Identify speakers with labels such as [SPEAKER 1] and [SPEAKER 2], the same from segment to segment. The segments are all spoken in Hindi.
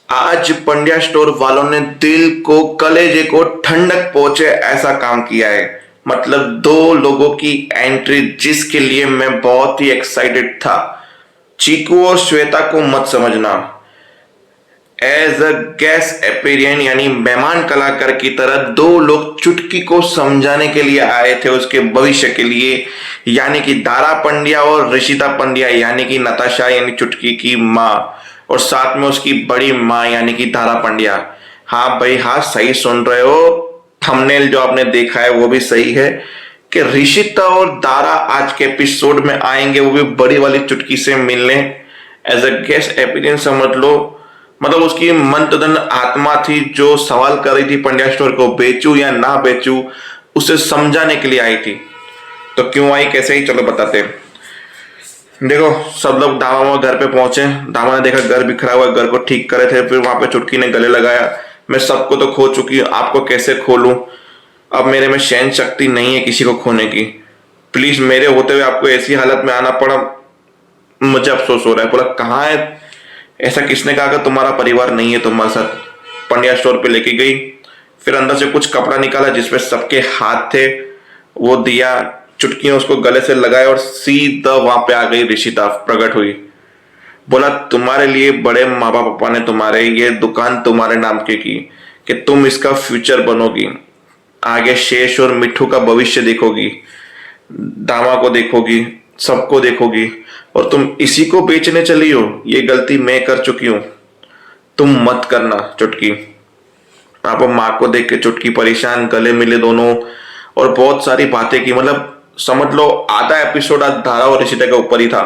[SPEAKER 1] आज पंड्या स्टोर वालों ने दिल को कलेजे को ठंडक पहुंचे ऐसा काम किया है। मतलब दो लोगों की एंट्री जिसके लिए मैं बहुत ही एक्साइटेड था। चीकू और श्वेता को मत समझना एज अ गेस्ट एपेरियन यानी मेहमान कलाकार की तरह दो लोग चुटकी को समझाने के लिए आए थे उसके भविष्य के लिए, यानी कि दारा पंड्या और ऋषिता पंड्या यानी कि नताशा यानी चुटकी की माँ, और साथ में उसकी बड़ी माँ यानी कि दारा पंड्या। हाँ भाई हाँ, सही सुन रहे हो। थंबनेल जो आपने देखा है वो भी सही है कि ऋषिता और दारा आज के एपिसोड में आएंगे, वो भी बड़ी वाली चुटकी से मिलने एज अ गेस्ट एपिरियंस समझ लो। मतलब उसकी मंतदन आत्मा थी जो सवाल कर रही थी पंड्या स्टोर को बेचूं या ना बेचूं, उसे समझाने के लिए आई थी। तो क्यों आई कैसे ही चलो बताते हैं। देखो सब लोग दामा घर पे पहुंचे। दामा ने देखा घर बिखरा हुआ, घर को ठीक करे थे। फिर वहां पे चुटकी ने गले लगाया, मैं सबको तो खो चुकी हूँ, आपको कैसे खोलूं। अब मेरे में सहन शक्ति नहीं है किसी को खोने की। प्लीज मेरे होते हुए आपको ऐसी हालत में आना पड़ा, मुझे अफसोस हो रहा है। बोला कहाँ है, ऐसा किसने कहा कि तुम्हारा परिवार नहीं है तुम्हारे साथ। पंड्या स्टोर पे लेके गई, फिर अंदर से कुछ कपड़ा निकाला जिसपे सबके हाथ थे, वो दिया। चुटकी ने उसको गले से लगाया और सीधा वहां पे आ गई ऋषिता प्रकट हुई। बोला तुम्हारे लिए बड़े माँ पापा ने तुम्हारे ये दुकान तुम्हारे नाम की कि तुम इसका फ्यूचर बनोगी, आगे शेष और मिट्ठू का भविष्य देखोगी, दामा को देखोगी, सबको देखोगी, और तुम इसी को बेचने चली हो। ये गलती मैं कर चुकी हूं, तुम मत करना। चुटकी आप माँ को देख के चुटकी परेशान, गले मिले दोनों और बहुत सारी बातें की। मतलब समझ लो आधा एपिसोड आज दारा और ऋषिता के ऊपर ही था।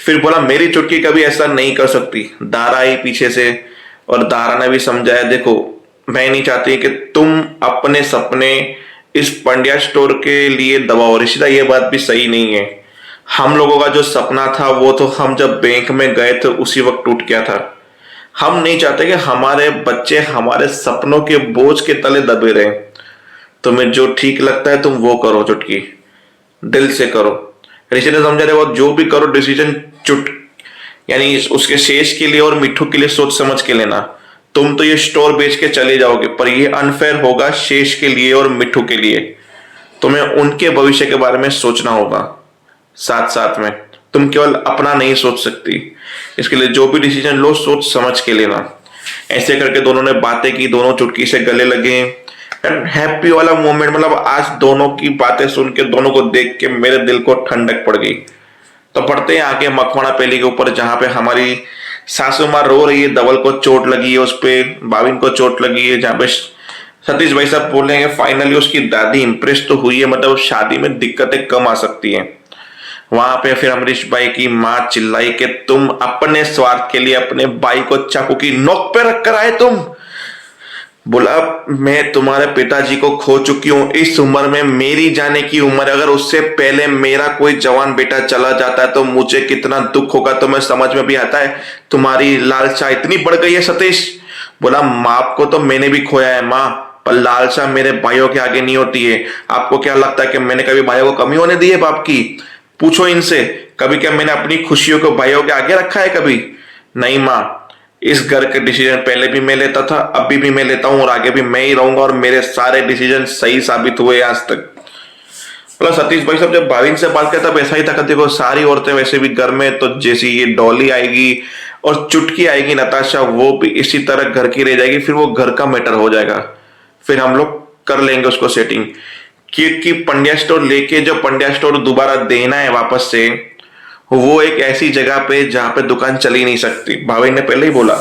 [SPEAKER 1] फिर बोला मेरी चुटकी कभी ऐसा नहीं कर सकती। दारा आई पीछे से और दारा ने भी समझाया देखो मैं नहीं चाहती कि तुम अपने सपने इस पंड्या स्टोर के लिए दबाओ। ऋषिता ये बात भी सही नहीं है। हम लोगों का जो सपना था वो तो हम जब बैंक में गए थे उसी वक्त टूट गया था। हम नहीं चाहते कि हमारे बच्चे हमारे सपनों के बोझ के तले दबे रहे। तुम्हें जो ठीक लगता है तुम वो करो चुटकी, दिल से करो। ऋषि ने समझा रहे वो जो भी करो डिसीजन चुट यानी उसके शेष के लिए और मिट्ठू के लिए सोच समझ के लेना। तुम तो ये स्टोर बेच के चले जाओगे पर ये अनफेयर होगा शेष के लिए और मिट्ठू के लिए। तुम्हें उनके भविष्य के बारे में सोचना होगा। साथ साथ में तुम केवल अपना नहीं सोच सकती, इसके लिए जो भी डिसीजन लो सोच समझ के लेना। ऐसे करके दोनों ने बातें की, दोनों चुटकी से गले लगे एंड हैप्पी वाला मोमेंट। मतलब आज दोनों की बातें सुन के, दोनों को देख के मेरे दिल को ठंडक पड़ गई। तो पढ़ते हैं आगे मखवाड़ा पेली के ऊपर, जहां पे हमारी सासू माँ रो रही है, धवल को चोट लगी है, उस पे भाविन को चोट लगी है। जहाँ पे सतीश भाई साहब बोल रहे हैं फाइनली उसकी दादी इंप्रेस तो हुई है, मतलब शादी में दिक्कतें कम आ सकती हैं। वहां पे फिर अमरीश भाई की माँ चिल्लाई कि तुम अपने स्वार्थ के लिए अपने भाई को चाकू की नोक पे रख कर आए तुम। बोला मैं तुम्हारे पिताजी को खो चुकी हूं, इस उम्र में मेरी जाने की उम्र, अगर उससे पहले मेरा कोई जवान बेटा चला जाता है तो मुझे कितना दुख होगा। तो मैं समझ में भी आता है तुम्हारी लालसा इतनी बढ़ गई है सतीश। बोला माँ को तो मैंने भी खोया है माँ, पर लालसा मेरे भाइयों के आगे नहीं होती है। आपको क्या लगता है कि मैंने कभी भाइयों को कमी होने दी है बाप की? पूछो इनसे, कभी क्या मैंने अपनी खुशियों को भाइयों के आगे रखा है? कभी नहीं माँ। इस घर के डिसीजन पहले भी मैं लेता था, अभी भी मैं लेता हूं और आगे भी मैं ही रहूंगा, और मेरे सारे डिसीजन सही साबित हुए आज तक। मतलब सतीश भाई साहब जब भाविन से बात करता तब ऐसा ही था कि देखो सारी औरतें वैसे भी घर में, तो जैसी ये डॉली आएगी और चुटकी आएगी नताशा, वो भी इसी तरह घर की रह जाएगी, फिर वो घर का मैटर हो जाएगा, फिर हम लोग कर लेंगे उसको सेटिंग। क्योंकि पंड्या स्टोर लेके जो पंड्या स्टोर दोबारा देना है वापस से, वो एक ऐसी जगह पे जहां पे दुकान चल ही नहीं सकती। भाभी ने पहले ही बोला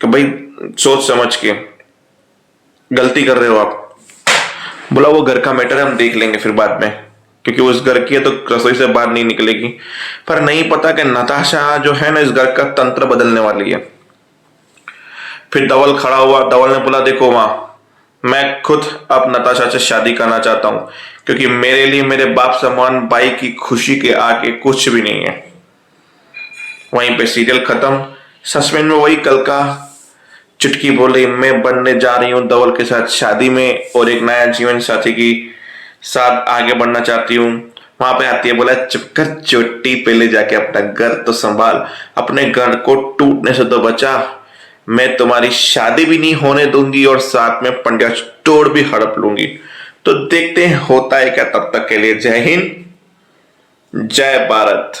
[SPEAKER 1] कि भाई सोच समझ के, गलती कर रहे हो आप। बोला वो घर का मैटर है, हम देख लेंगे फिर बाद में, क्योंकि उस घर की है तो रसोई से बाहर नहीं निकलेगी। पर नहीं पता कि नताशा जो है ना इस घर का तंत्र बदलने वाली है। फिर धवल खड़ा हुआ, धवल ने बोला देखो माँ, मैं खुद अब नताशा से शादी करना चाहता हूं, क्योंकि मेरे लिए मेरे बाप समान भाई की खुशी के आगे कुछ भी नहीं है। वहीं पे सीरियल खत्म। सस्पेंस में वही कल का। चुटकी बोली मैं बनने जा रही हूँ धवल के साथ शादी में और एक नया जीवन साथी की साथ आगे बढ़ना चाहती हूँ। वहां पे आती है, बोला चुप कर चोटी, पहले जाके अपना घर तो संभाल, अपने घर को टूटने से तो बचा। मैं तुम्हारी शादी भी नहीं होने दूंगी और साथ में पंड्या स्टोर भी हड़प लूंगी। तो देखते हैं होता है क्या। तब तक के लिए जय हिंद, जय भारत।